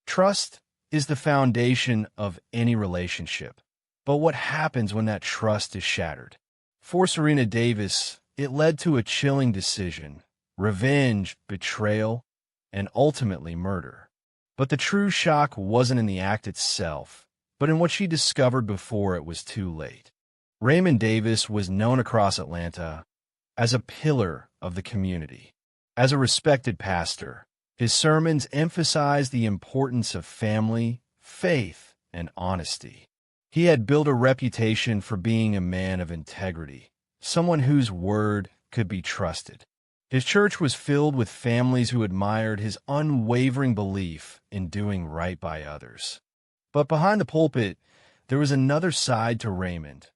Trust is the foundation of any relationship. But what happens when that trust is shattered? For Serena Davis, it led to a chilling decision: revenge, betrayal, and ultimately murder. But the true shock wasn't in the act itself, but in what she discovered before it was too late. Raymond Davis was known across Atlanta as a pillar of the community. As a respected pastor, his sermons emphasized the importance of family, faith, and honesty. He had built a reputation for being a man of integrity, someone whose word could be trusted. His church was filled with families who admired his unwavering belief in doing right by others. But behind the pulpit, there was another side to Raymond,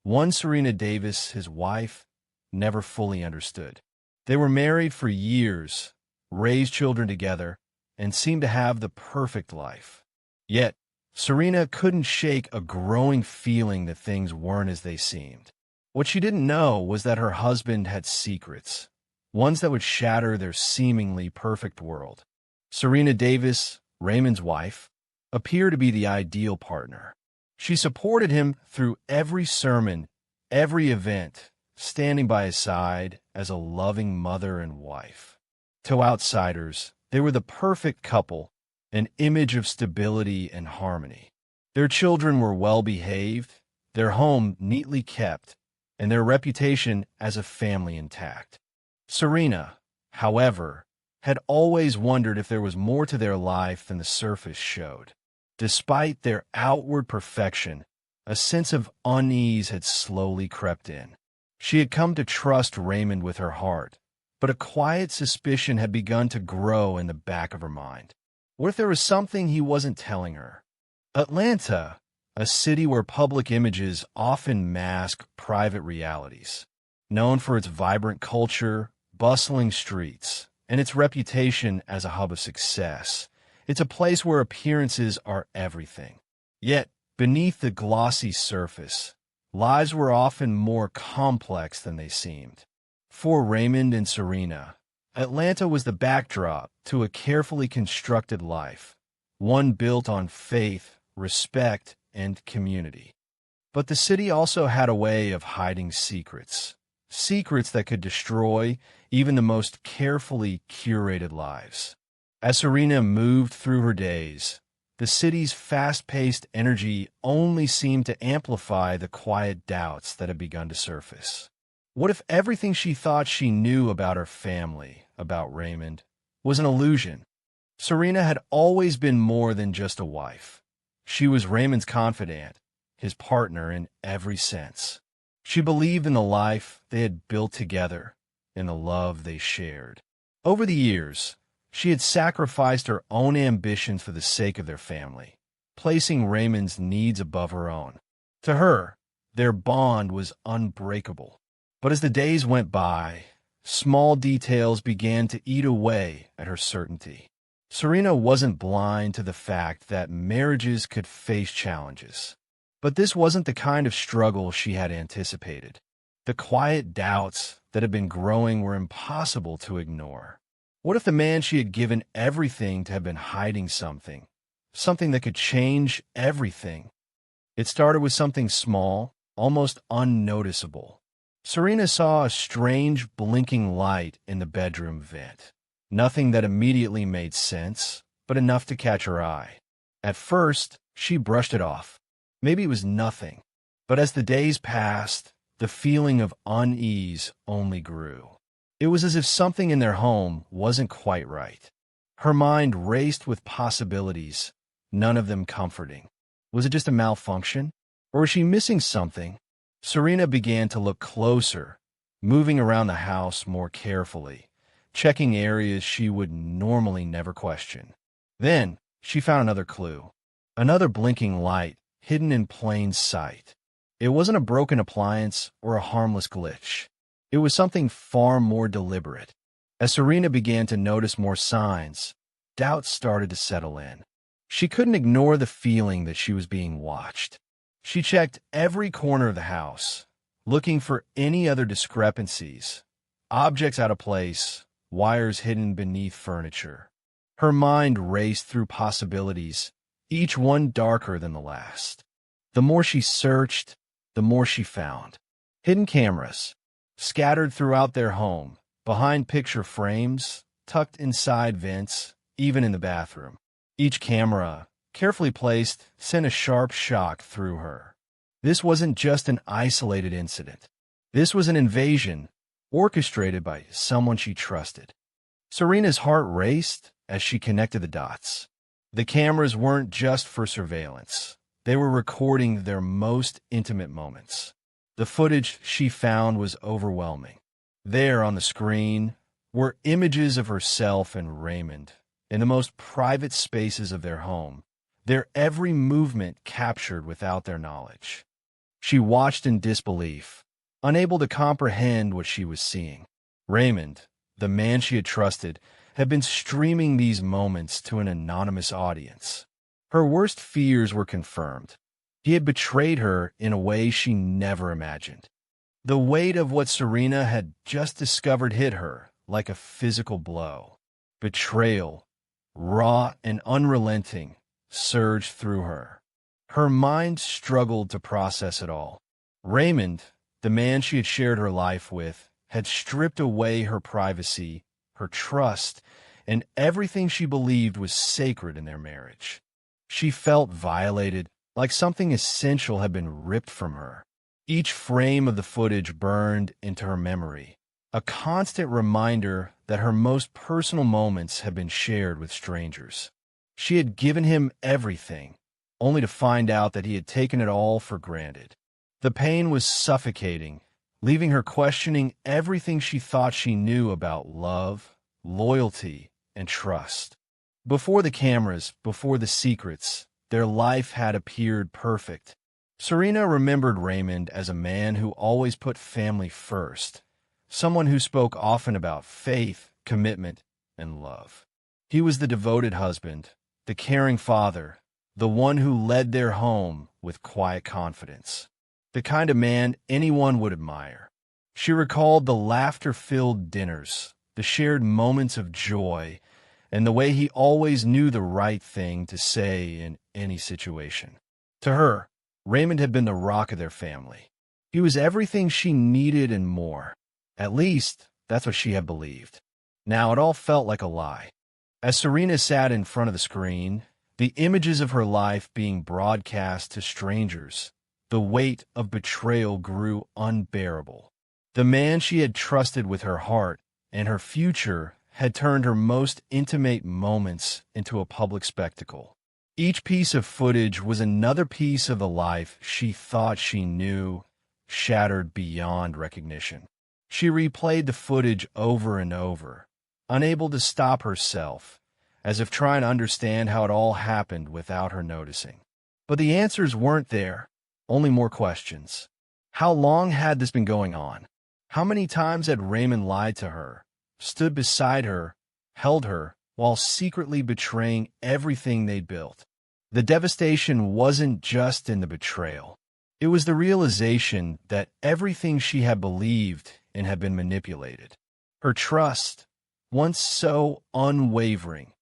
one Serena Davis, his wife, never fully understood. They were married for years, raised children together, and seemed to have the perfect life. Yet, Serena couldn't shake a growing feeling that things weren't as they seemed. What she didn't know was that her husband had secrets, ones that would shatter their seemingly perfect world. Serena Davis, Raymond's wife, appeared to be the ideal partner. She supported him through every sermon, every event, standing by his side as a loving mother and wife. To outsiders, they were the perfect couple, an image of stability and harmony. Their children were well-behaved, their home neatly kept, and their reputation as a family intact. Serena, however, had always wondered if there was more to their life than the surface showed. Despite their outward perfection, a sense of unease had slowly crept in. She had come to trust Raymond with her heart, but a quiet suspicion had begun to grow in the back of her mind. What if there was something he wasn't telling her? Atlanta, a city where public images often mask private realities, known for its vibrant culture, bustling streets, and its reputation as a hub of success. It's a place where appearances are everything. Yet, beneath the glossy surface, lives were often more complex than they seemed. For Raymond and Serena, Atlanta was the backdrop to a carefully constructed life, one built on faith, respect, and community. But the city also had a way of hiding secrets, secrets that could destroy even the most carefully curated lives. As Serena moved through her days, the city's fast-paced energy only seemed to amplify the quiet doubts that had begun to surface. What if everything she thought she knew about her family, about Raymond, was an illusion? Serena had always been more than just a wife. She was Raymond's confidant, his partner in every sense. She believed in the life they had built together, in the love they shared. Over the years, she had sacrificed her own ambitions for the sake of their family, placing Raymond's needs above her own. To her, their bond was unbreakable. But as the days went by, small details began to eat away at her certainty. Serena wasn't blind to the fact that marriages could face challenges. But this wasn't the kind of struggle she had anticipated. The quiet doubts that had been growing were impossible to ignore. What if the man she had given everything to had been hiding something? Something that could change everything. It started with something small, almost unnoticeable. Serena saw a strange blinking light in the bedroom vent. Nothing that immediately made sense, but enough to catch her eye. At first, she brushed it off. Maybe it was nothing. But as the days passed, the feeling of unease only grew. It was as if something in their home wasn't quite right. Her mind raced with possibilities, none of them comforting. Was it just a malfunction? Or was she missing something? Serena began to look closer, moving around the house more carefully, checking areas she would normally never question. Then, she found another clue. Another blinking light, hidden in plain sight. It wasn't a broken appliance or a harmless glitch. It was something far more deliberate. As Serena began to notice more signs, doubts started to settle in. She couldn't ignore the feeling that she was being watched. She checked every corner of the house, looking for any other discrepancies, objects out of place, wires hidden beneath furniture. Her mind raced through possibilities, each one darker than the last. The more she searched, the more she found. Hidden cameras, scattered throughout their home, behind picture frames, tucked inside vents, even in the bathroom. Each camera, carefully placed, sent a sharp shock through her. This wasn't just an isolated incident. This was an invasion, orchestrated by someone she trusted. Serena's heart raced as she connected the dots. The cameras weren't just for surveillance. They were recording their most intimate moments. The footage she found was overwhelming. There on the screen were images of herself and Raymond in the most private spaces of their home, their every movement captured without their knowledge. She watched in disbelief, unable to comprehend what she was seeing. Raymond, the man she had trusted, had been streaming these moments to an anonymous audience. Her worst fears were confirmed. He had betrayed her in a way she never imagined. The weight of what Serena had just discovered hit her like a physical blow. Betrayal, raw and unrelenting, surged through her. Her mind struggled to process it all. Raymond, the man she had shared her life with, had stripped away her privacy, her trust, and everything she believed was sacred in their marriage. She felt violated, like something essential had been ripped from her. Each frame of the footage burned into her memory, a constant reminder that her most personal moments had been shared with strangers. She had given him everything, only to find out that he had taken it all for granted. The pain was suffocating, leaving her questioning everything she thought she knew about love, loyalty, and trust. Before the cameras, before the secrets, their life had appeared perfect. Serena remembered Raymond as a man who always put family first, someone who spoke often about faith, commitment, and love. He was the devoted husband, the caring father, the one who led their home with quiet confidence, the kind of man anyone would admire. She recalled the laughter-filled dinners, the shared moments of joy, and the way he always knew the right thing to say in any situation. To her, Raymond had been the rock of their family. He was everything she needed and more. At least, that's what she had believed. Now it all felt like a lie. As Serena sat in front of the screen, the images of her life being broadcast to strangers, the weight of betrayal grew unbearable. The man she had trusted with her heart and her future had turned her most intimate moments into a public spectacle. Each piece of footage was another piece of the life she thought she knew, shattered beyond recognition. She replayed the footage over and over, unable to stop herself, as if trying to understand how it all happened without her noticing. But the answers weren't there, only more questions. How long had this been going on? How many times had Raymond lied to her, stood beside her, held her, while secretly betraying everything they'd built? The devastation wasn't just in the betrayal. It was the realization that everything she had believed in had been manipulated. Her trust, once so unwavering,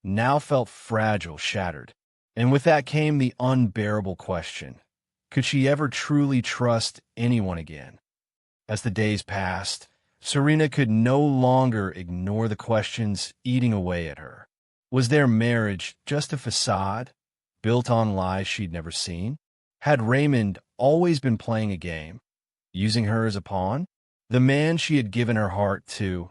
now felt fragile, shattered. And with that came the unbearable question: could she ever truly trust anyone again? As the days passed, Serena could no longer ignore the questions eating away at her. Was their marriage just a facade, built on lies she'd never seen? Had Raymond always been playing a game, using her as a pawn? The man she had given her heart to,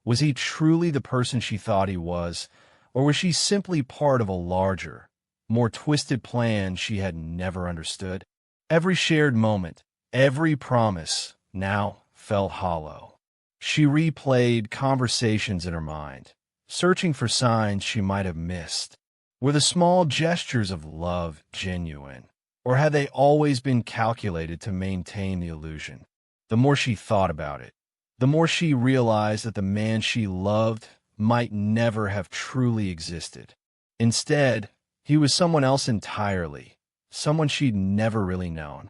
was he truly the person she thought he was, or was she simply part of a larger, more twisted plan she had never understood? Every shared moment, every promise, now felt hollow. She replayed conversations in her mind, searching for signs she might have missed. Were the small gestures of love genuine, or had they always been calculated to maintain the illusion? The more she thought about it, the more she realized that the man she loved might never have truly existed. Instead, he was someone else entirely, someone she'd never really known.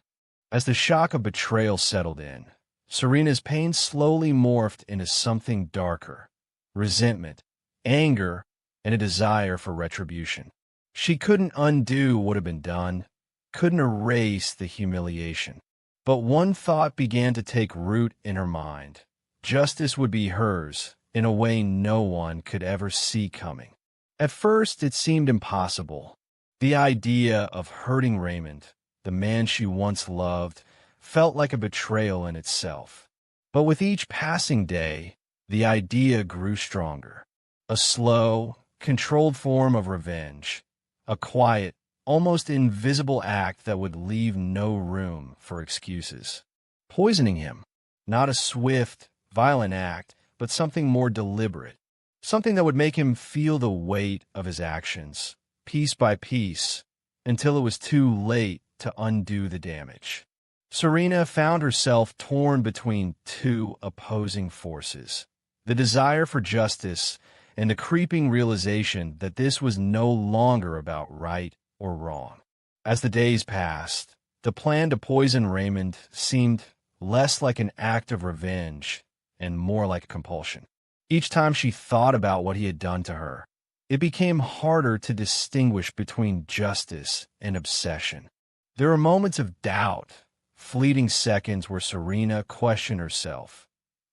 As the shock of betrayal settled in, Serena's pain slowly morphed into something darker: resentment, anger, and a desire for retribution. She couldn't undo what had been done, couldn't erase the humiliation. But one thought began to take root in her mind. Justice would be hers in a way no one could ever see coming. At first, it seemed impossible. The idea of hurting Raymond, the man she once loved, felt like a betrayal in itself. But with each passing day, the idea grew stronger. A slow, controlled form of revenge. A quiet, almost invisible act that would leave no room for excuses. Poisoning him. Not a swift, violent act, but something more deliberate. Something that would make him feel the weight of his actions, piece by piece, until it was too late to undo the damage. Serena found herself torn between two opposing forces. The desire for justice and the creeping realization that this was no longer about right or wrong. As the days passed, the plan to poison Raymond seemed less like an act of revenge and more like compulsion. Each time she thought about what he had done to her, it became harder to distinguish between justice and obsession. There were moments of doubt, fleeting seconds where Serena questioned herself.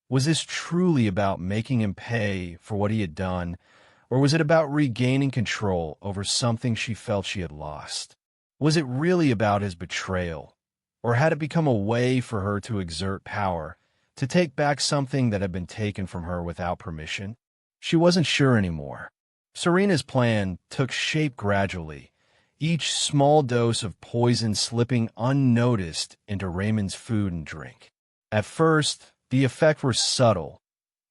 Was this truly about making him pay for what he had done, or was it about regaining control over something she felt she had lost? Was it really about his betrayal, or had it become a way for her to exert power, to take back something that had been taken from her without permission? She wasn't sure anymore. Serena's plan took shape gradually, each small dose of poison slipping unnoticed into Raymond's food and drink. At first, the effects were subtle,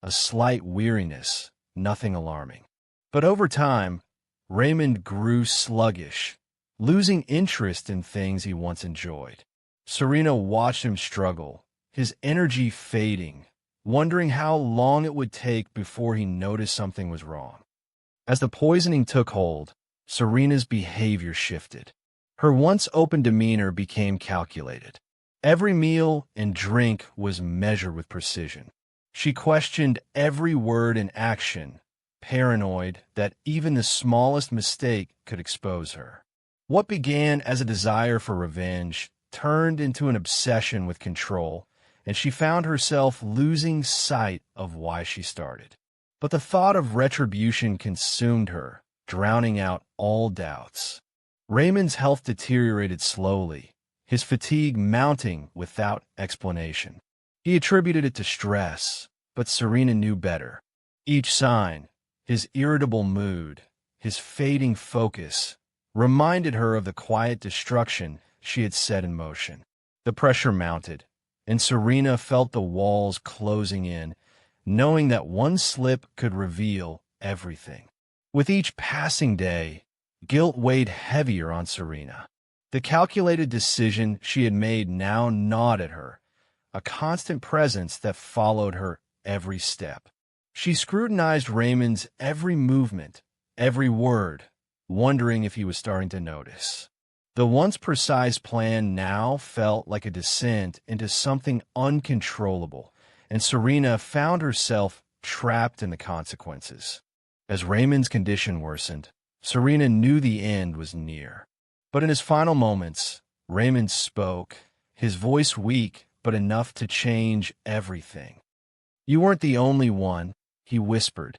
a slight weariness, nothing alarming. But over time, Raymond grew sluggish, losing interest in things he once enjoyed. Serena watched him struggle, his energy fading, wondering how long it would take before he noticed something was wrong. As the poisoning took hold, Serena's behavior shifted. Her once open demeanor became calculated. Every meal and drink was measured with precision. She questioned every word and action, paranoid that even the smallest mistake could expose her. What began as a desire for revenge turned into an obsession with control, and she found herself losing sight of why she started. But the thought of retribution consumed her, drowning out all doubts. Raymond's health deteriorated slowly, his fatigue mounting without explanation. He attributed it to stress, but Serena knew better. Each sign, his irritable mood, his fading focus, reminded her of the quiet destruction she had set in motion. The pressure mounted, and Serena felt the walls closing in, knowing that one slip could reveal everything. With each passing day, guilt weighed heavier on Serena. The calculated decision she had made now gnawed at her, a constant presence that followed her every step. She scrutinized Raymond's every movement, every word, wondering if he was starting to notice. The once precise plan now felt like a descent into something uncontrollable, and Serena found herself trapped in the consequences. As Raymond's condition worsened, Serena knew the end was near. But in his final moments, Raymond spoke, his voice weak but enough to change everything. "You weren't the only one," he whispered.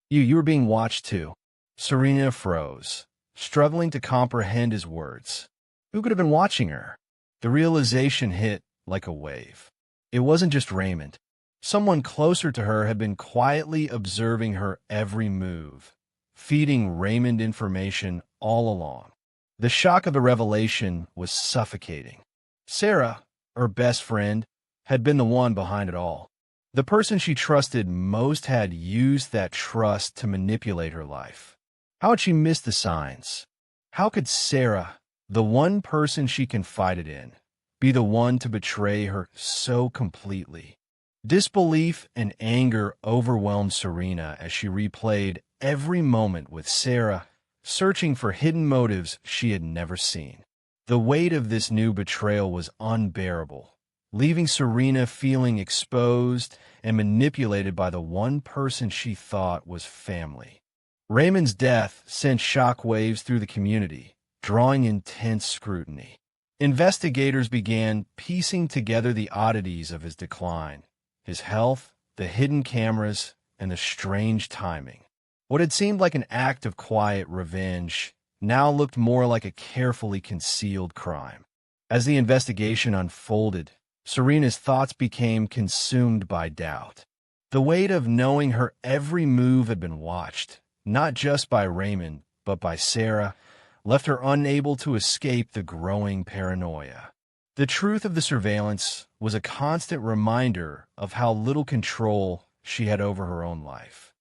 You were being watched too." Serena froze, struggling to comprehend his words. Who could have been watching her? The realization hit like a wave. It wasn't just Raymond. Someone closer to her had been quietly observing her every move, feeding Raymond information all along. The shock of the revelation was suffocating. Sarah, her best friend, had been the one behind it all. The person she trusted most had used that trust to manipulate her life. How had she missed the signs? How could Sarah, the one person she confided in, be the one to betray her so completely? Disbelief and anger overwhelmed Serena as she replayed every moment with Sarah, searching for hidden motives she had never seen. The weight of this new betrayal was unbearable, leaving Serena feeling exposed and manipulated by the one person she thought was family. Raymond's death sent shockwaves through the community, drawing intense scrutiny. Investigators began piecing together the oddities of his decline, his health, the hidden cameras, and the strange timing. What had seemed like an act of quiet revenge now looked more like a carefully concealed crime. As the investigation unfolded, Serena's thoughts became consumed by doubt. The weight of knowing her every move had been watched, not just by Raymond, but by Sarah, left her unable to escape the growing paranoia. The truth of the surveillance was a constant reminder of how little control she had over her own life.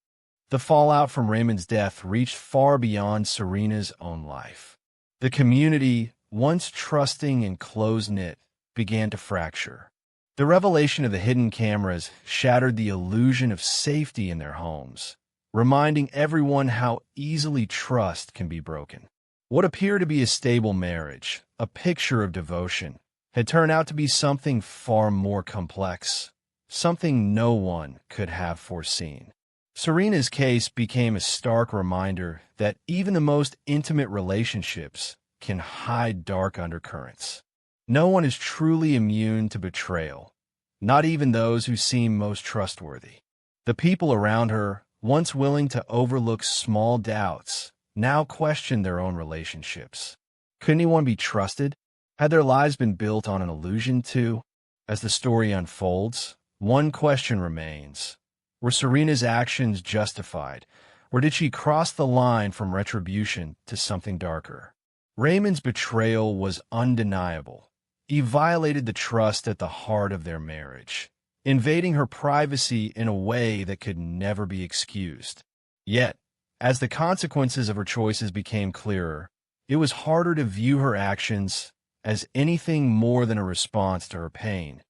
The fallout from Raymond's death reached far beyond Serena's own life. The community, once trusting and close-knit, began to fracture. The revelation of the hidden cameras shattered the illusion of safety in their homes, reminding everyone how easily trust can be broken. What appeared to be a stable marriage, a picture of devotion, had turned out to be something far more complex, something no one could have foreseen. Serena's case became a stark reminder that even the most intimate relationships can hide dark undercurrents. No one is truly immune to betrayal, not even those who seem most trustworthy. The people around her, once willing to overlook small doubts, now questioned their own relationships. Could anyone be trusted? Had their lives been built on an illusion too? As the story unfolds, one question remains. Were Serena's actions justified, or did she cross the line from retribution to something darker? Raymond's betrayal was undeniable. He violated the trust at the heart of their marriage, invading her privacy in a way that could never be excused. Yet, as the consequences of her choices became clearer, it was harder to view her actions as anything more than a response to her pain,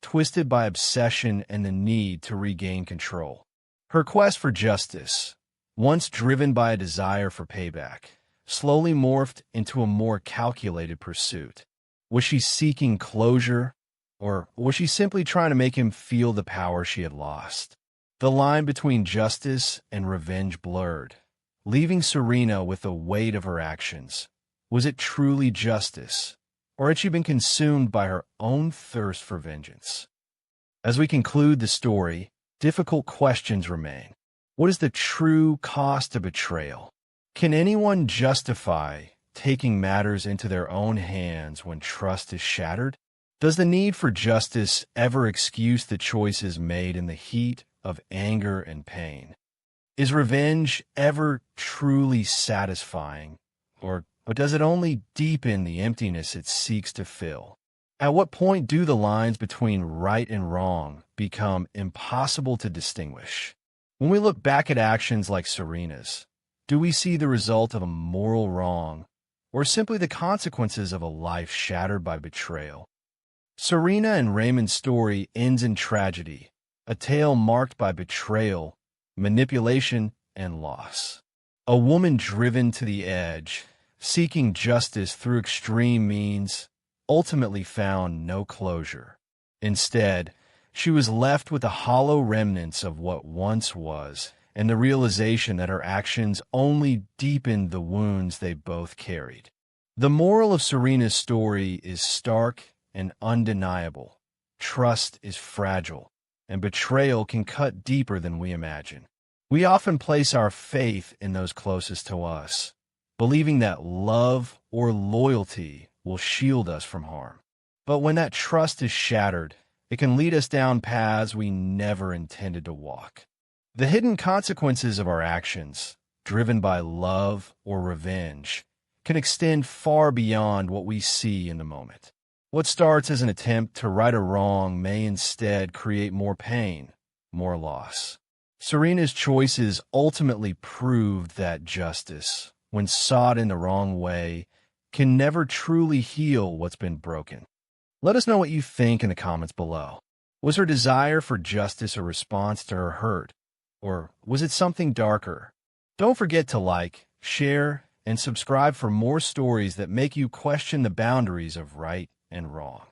twisted by obsession and the need to regain control. Her quest for justice, once driven by a desire for payback, slowly morphed into a more calculated pursuit. Was she seeking closure, or was she simply trying to make him feel the power she had lost? The line between justice and revenge blurred, leaving Serena with the weight of her actions. Was it truly justice, or had she been consumed by her own thirst for vengeance? As we conclude the story, difficult questions remain. What is the true cost of betrayal? Can anyone justify taking matters into their own hands when trust is shattered? Does the need for justice ever excuse the choices made in the heat of anger and pain? Is revenge ever truly satisfying, or does it only deepen the emptiness it seeks to fill? At what point do the lines between right and wrong become impossible to distinguish? When we look back at actions like Serena's, do we see the result of a moral wrong, or simply the consequences of a life shattered by betrayal? Serena and Raymond's story ends in tragedy, a tale marked by betrayal, manipulation, and loss. A woman driven to the edge, seeking justice through extreme means, ultimately found no closure. Instead, she was left with the hollow remnants of what once was, and the realization that her actions only deepened the wounds they both carried. The moral of Serena's story is stark and undeniable. Trust is fragile, and betrayal can cut deeper than we imagine. We often place our faith in those closest to us, believing that love or loyalty will shield us from harm. But when that trust is shattered, it can lead us down paths we never intended to walk. The hidden consequences of our actions, driven by love or revenge, can extend far beyond what we see in the moment. What starts as an attempt to right a wrong may instead create more pain, more loss. Serena's choices ultimately proved that justice, when sought in the wrong way, can never truly heal what's been broken. Let us know what you think in the comments below. Was her desire for justice a response to her hurt, or was it something darker? Don't forget to like, share, and subscribe for more stories that make you question the boundaries of right and wrong.